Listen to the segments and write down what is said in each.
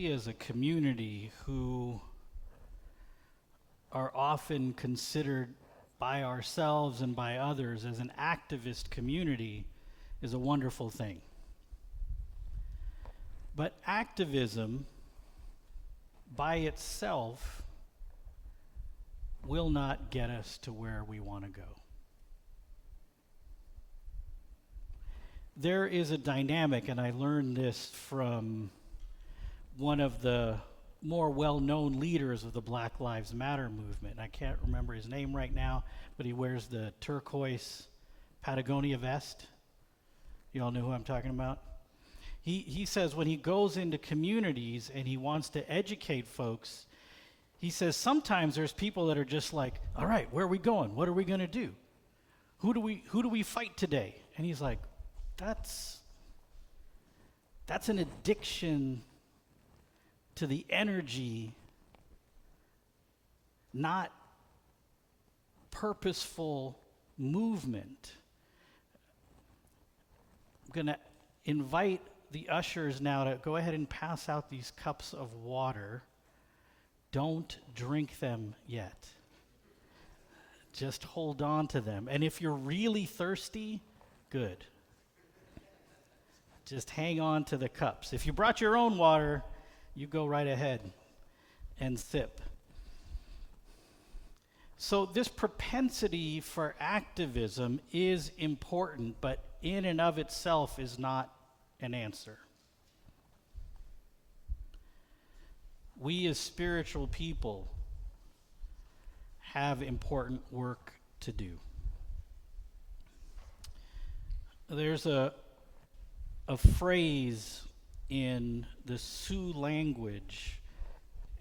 we as a community who are often considered by ourselves and by others as an activist community is a wonderful thing. But activism by itself will not get us to where we want to go. There is a dynamic, and I learned this from one of the more well-known leaders of the Black Lives Matter movement. I can't remember his name right now, but he wears the turquoise Patagonia vest. You all know who I'm talking about? He says when he goes into communities and he wants to educate folks, he says sometimes there's people that are just like, all right, where are we going? What are we going to do? Who do we fight today? And he's like, that's an addiction to the energy, not purposeful movement. I'm going to invite the ushers now to go ahead and pass out these cups of water. Don't drink them yet. Just hold on to them. And if you're really thirsty, good. Just hang on to the cups. If you brought your own water, you go right ahead and sip. So this propensity for activism is important, but in and of itself is not an answer. We as spiritual people have important work to do. There's a phrase in the Sioux language,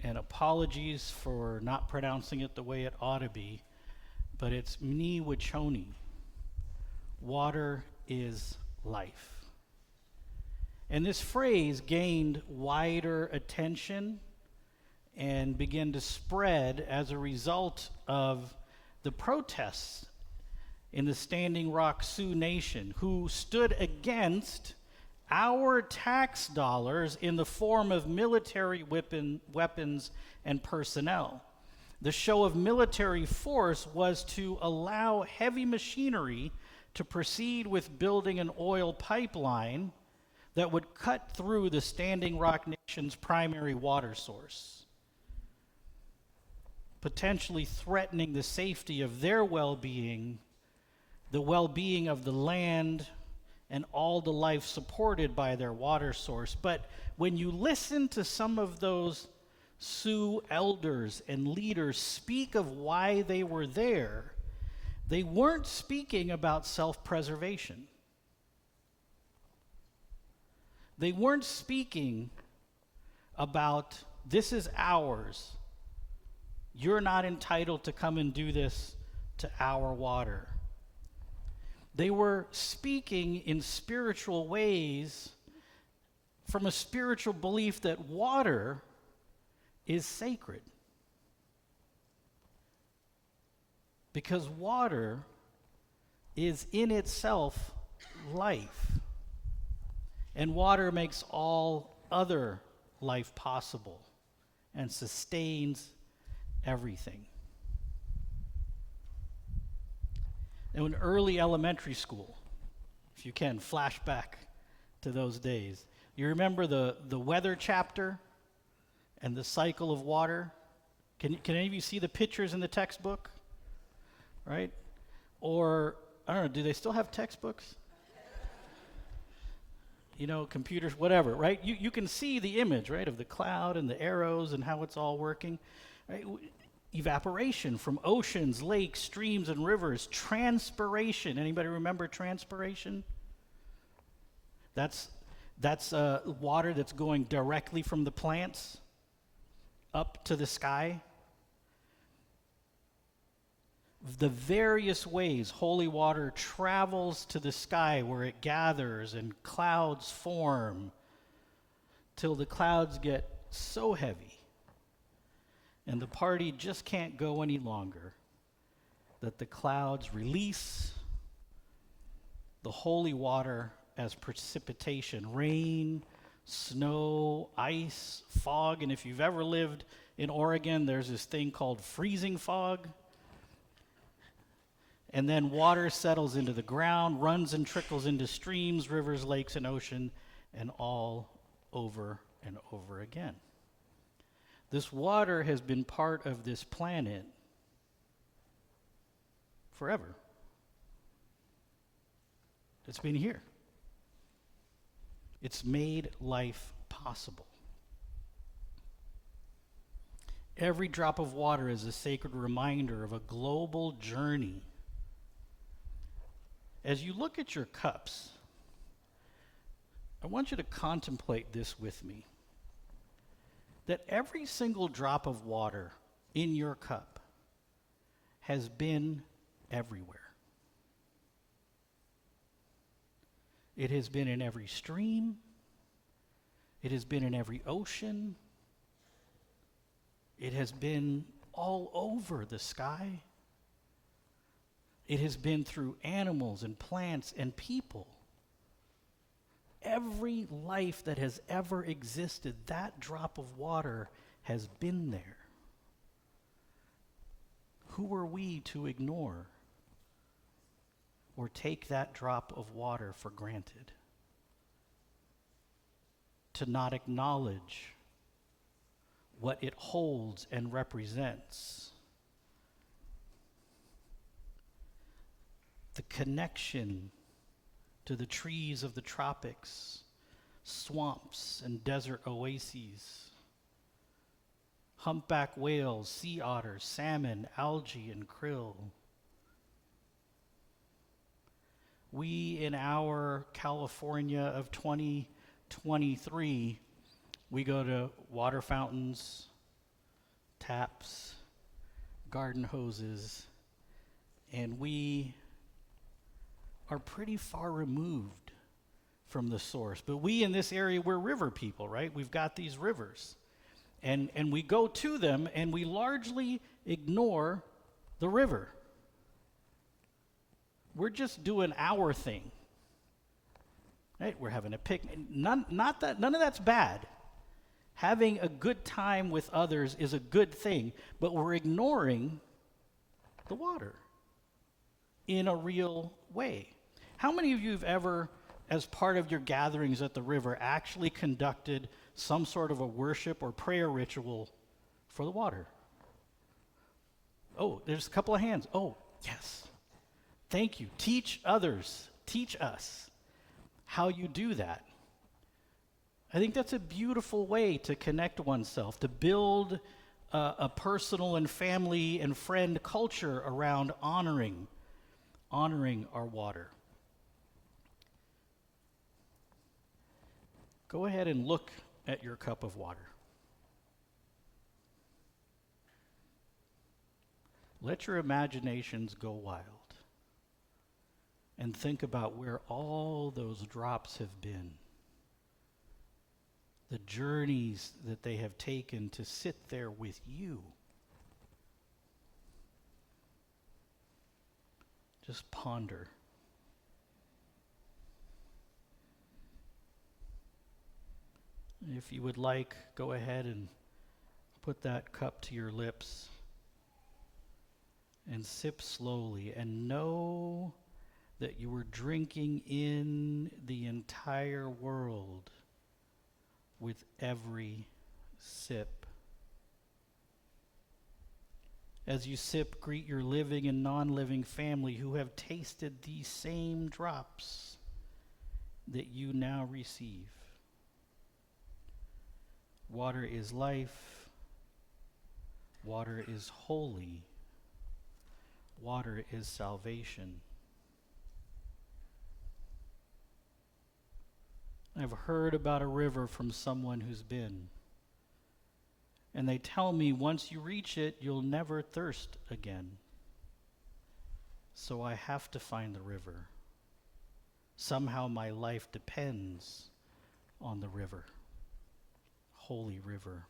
and apologies for not pronouncing it the way it ought to be, but it's Mni Wachoni. Water is life. And this phrase gained wider attention and began to spread as a result of the protests in the Standing Rock Sioux Nation, who stood against our tax dollars in the form of military weapons and personnel. The show of military force was to allow heavy machinery to proceed with building an oil pipeline that would cut through the Standing Rock Nation's primary water source, potentially threatening the safety of their well-being, the well-being of the land, and all the life supported by their water source. But when you listen to some of those Sioux elders and leaders speak of why they were there, they weren't speaking about self-preservation. They weren't speaking about, this is ours. You're not entitled to come and do this to our water. They were speaking in spiritual ways from a spiritual belief that water is sacred. Because water is in itself life. And water makes all other life possible and sustains everything. And in early elementary school, if you can, flash back to those days. You remember the weather chapter and the cycle of water? Can any of you see the pictures in the textbook? Right? Or, I don't know, do they still have textbooks? You know, computers, whatever, right? You can see the image, right, of the cloud and the arrows and how it's all working. Right? Evaporation from oceans, lakes, streams, and rivers. Transpiration. Anybody remember transpiration? That's water that's going directly from the plants up to the sky. The various ways holy water travels to the sky where it gathers and clouds form till the clouds get so heavy and the party just can't go any longer that the clouds release the holy water as precipitation, rain, snow, ice, fog, and if you've ever lived in Oregon, there's this thing called freezing fog. And then water settles into the ground, runs and trickles into streams, rivers, lakes, and ocean, and all over and over again. This water has been part of this planet forever. It's been here. It's made life possible. Every drop of water is a sacred reminder of a global journey. As you look at your cups, I want you to contemplate this with me. That every single drop of water in your cup has been everywhere. It has been in every stream. It has been in every ocean. It has been all over the sky. It has been through animals and plants and people. Every life that has ever existed, that drop of water has been there. Who are we to ignore or take that drop of water for granted? To not acknowledge what it holds and represents. The connection to the trees of the tropics, swamps and desert oases, humpback whales, sea otters, salmon, algae, and krill. We in our California of 2023, we go to water fountains, taps, garden hoses, and we are pretty far removed from the source. But we in this area, we're river people, right? We've got these rivers. And we go to them and we largely ignore the river. We're just doing our thing. Right? We're having a picnic. None of that's bad. Having a good time with others is a good thing, but we're ignoring the water in a real way. How many of you have ever, as part of your gatherings at the river, actually conducted some sort of a worship or prayer ritual for the water? Oh, there's a couple of hands. Oh, yes. Thank you. Teach others, teach us how you do that. I think that's a beautiful way to connect oneself, to build a personal and family and friend culture around honoring our water. Go ahead and look at your cup of water. Let your imaginations go wild and think about where all those drops have been. The journeys that they have taken to sit there with you. Just ponder. If you would like, go ahead and put that cup to your lips and sip slowly and know that you are drinking in the entire world with every sip. As you sip, greet your living and non-living family who have tasted these same drops that you now receive. Water is life. Water is holy. Water is salvation. I've heard about a river from someone who's been. And they tell me once you reach it, you'll never thirst again. So I have to find the river. Somehow my life depends on the river. Holy river.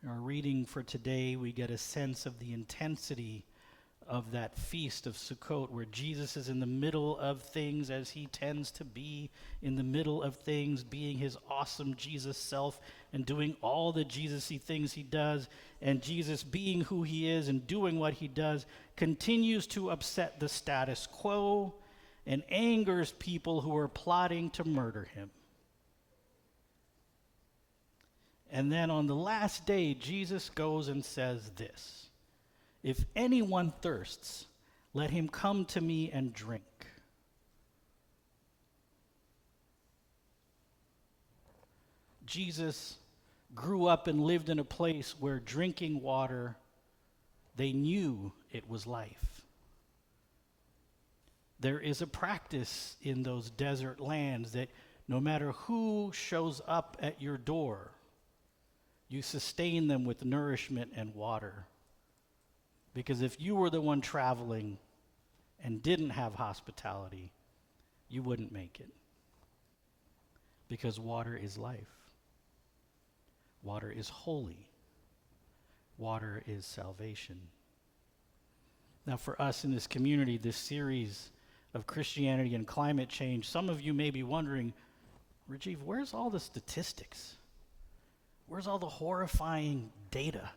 In our reading for today, we get a sense of the intensity of that feast of Sukkot, where Jesus is in the middle of things as he tends to be in the middle of things, being his awesome Jesus self and doing all the Jesus-y things he does, and Jesus being who he is and doing what he does, continues to upset the status quo and angers people who are plotting to murder him. And then on the last day, Jesus goes and says this: "If anyone thirsts, let him come to me and drink." Jesus grew up and lived in a place where drinking water, they knew it was life. There is a practice in those desert lands that no matter who shows up at your door, you sustain them with nourishment and water. Because if you were the one traveling and didn't have hospitality, you wouldn't make it. Because water is life. Water is holy. Water is salvation. Now, for us in this community, this series of Christianity and climate change, some of you may be wondering, Rajeev, where's all the statistics? Where's all the horrifying data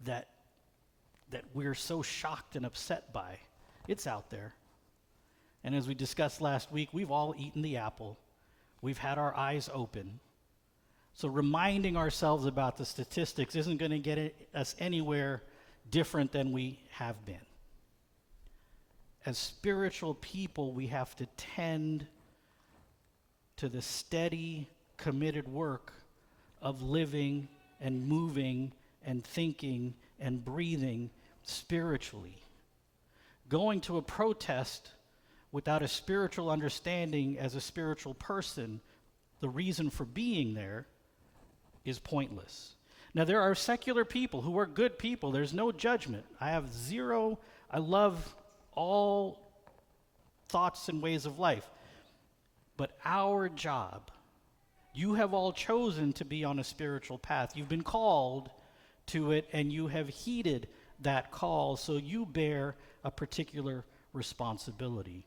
that we're so shocked and upset by? It's out there. And as we discussed last week, we've all eaten the apple. We've had our eyes open. So reminding ourselves about the statistics isn't going to get us anywhere different than we have been. As spiritual people, we have to tend to the steady, committed work of living and moving and thinking and breathing spiritually. Going to a protest without a spiritual understanding as a spiritual person, the reason for being there, is pointless. Now, there are secular people who are good people. There's no judgment. I love all thoughts and ways of life. But our job, you have all chosen to be on a spiritual path. You've been called to it, and you have heeded that call, so you bear a particular responsibility.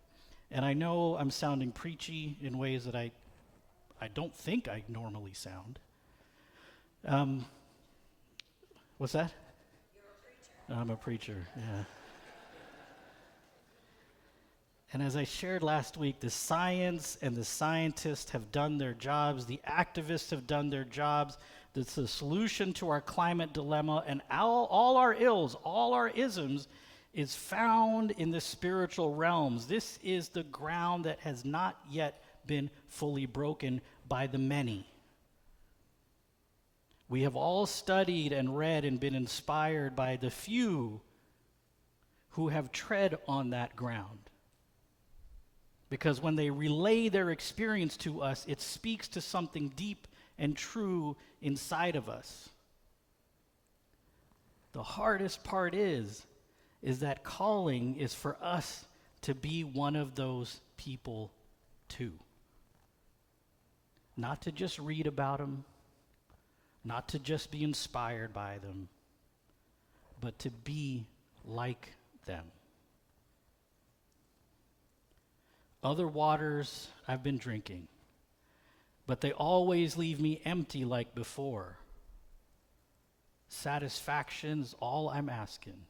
And I know I'm sounding preachy in ways that I don't think I normally sound. What's that? You're a preacher. I'm a preacher, yeah. And as I shared last week, the science and the scientists have done their jobs, the activists have done their jobs. That's the solution to our climate dilemma, and all our ills, all our isms, is found in the spiritual realms. This is the ground that has not yet been fully broken by the many. We have all studied and read and been inspired by the few who have tread on that ground. Because when they relay their experience to us, it speaks to something deep and true inside of us. The hardest part is that calling is for us to be one of those people too. Not to just read about them, not to just be inspired by them, but to be like them. Other waters I've been drinking, but they always leave me empty like before. Satisfaction's all I'm asking.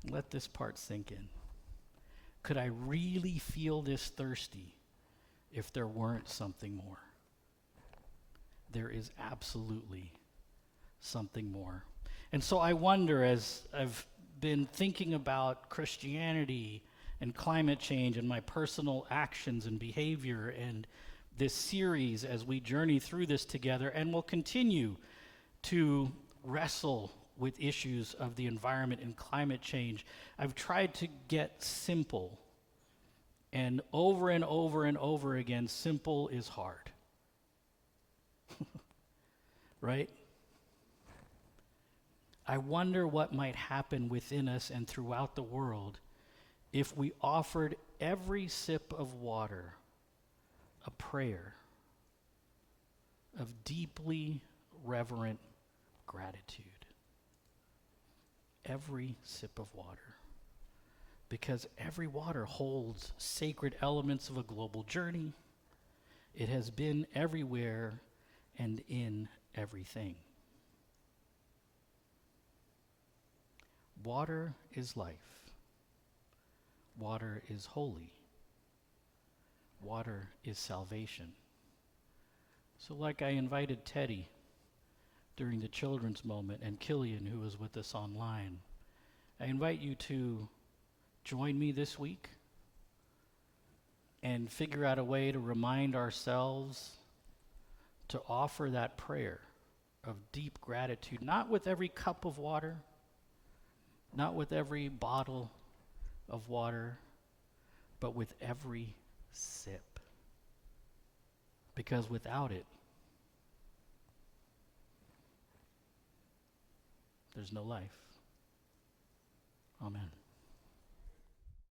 Let this part sink in. Could I really feel this thirsty if there weren't something more? There is absolutely something more. And so I wonder, as I've been thinking about Christianity and climate change and my personal actions and behavior and this series as we journey through this together, and will continue to wrestle with issues of the environment and climate change, I've tried to get simple. And over and over again, simple is hard. Right? I wonder what might happen within us and throughout the world if we offered every sip of water a prayer of deeply reverent gratitude. every sip of water. Because every water holds sacred elements of a global journey. It has been everywhere and in everything. Water is life. Water is holy. Water is salvation. So like I invited Teddy during the children's moment and Killian, who was with us online, I invite you to join me this week and figure out a way to remind ourselves to offer that prayer of deep gratitude, not with every cup of water, not with every bottle of water, but with every sip. Because without it, there's no life. Amen.